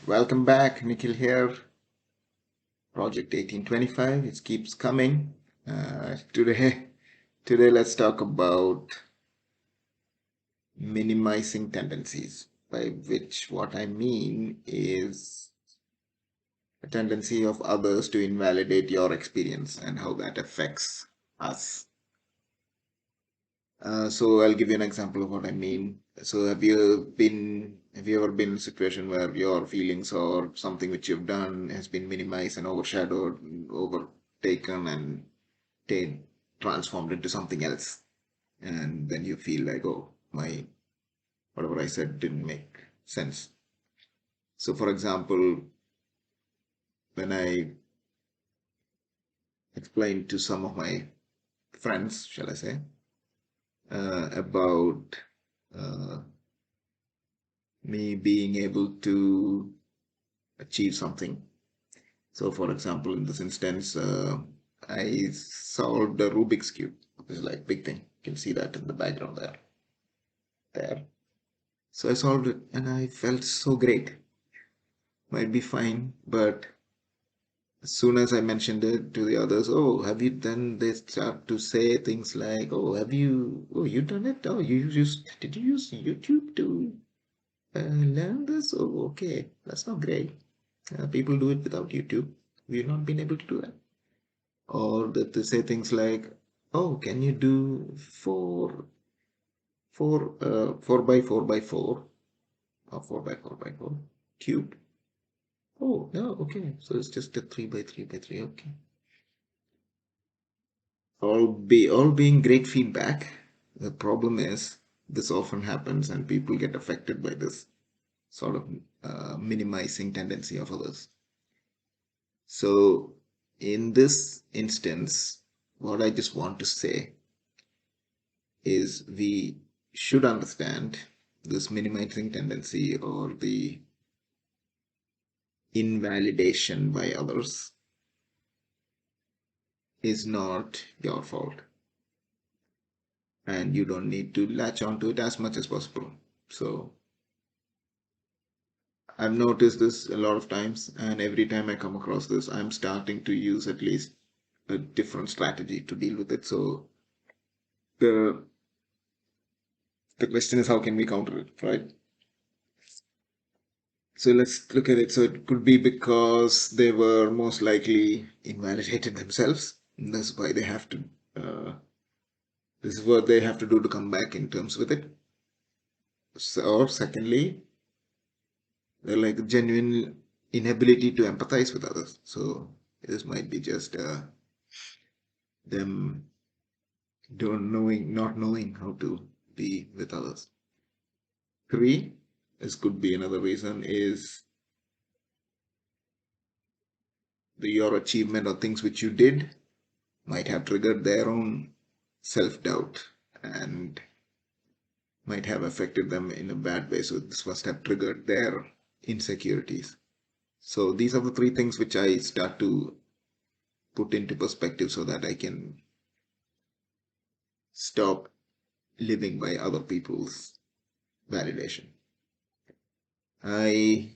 Welcome back, Nikhil here. Project 1825. It keeps coming. Today, let's talk about minimizing tendencies. By which, what I mean is a tendency of others to invalidate your experience and how that affects us. So I'll give you an example of what I mean. So have you ever been in a situation where your feelings or something which you've done has been minimized and overshadowed, overtaken and ta- transformed into something else? And then you feel like, oh, whatever I said didn't make sense. So for example, when I explained to some of my friends, shall I say, about uh, me being able to achieve something. So, for example, in this instance, I solved a Rubik's Cube. It's like big thing. You can see that in the background there. There. So I solved it and I felt so great. Might be fine, but as soon as I mentioned it to the others, oh, have you done? They start to say things like, oh, you done it? Oh, did you use YouTube to learn this? Oh, okay, that's not great. People do it without YouTube. We've not been able to do that. Or that they say things like, "Oh, can you do four by four by four or four by four by four cube?" Oh, no, okay. So it's just a three by three by three. Okay. All being great feedback. The problem is this often happens, and people get affected by this sort of minimizing tendency of others. So, in this instance, what I just want to say is we should understand this minimizing tendency or the invalidation by others is not your fault, and you don't need to latch onto it as much as possible. So I've noticed this a lot of times, and every time I come across this, I'm starting to use at least a different strategy to deal with it. So the the question is, how can we counter it, right? So let's look at it. So it could be because they were most likely invalidated themselves. And that's why they have to, this is what they have to do to come back in terms with it. So, or secondly, they're like genuine inability to empathize with others. So this might be just them not knowing how to be with others. Three, this could be another reason is your achievement or things which you did might have triggered their own self-doubt and might have affected them in a bad way. So this must have triggered their insecurities. So these are the three things which I start to put into perspective so that I can stop living by other people's validation. I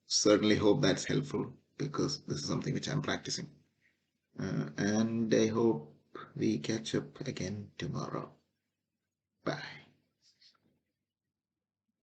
certainly hope that's helpful because this is something which I'm practicing. And I hope we catch up again tomorrow. Bye.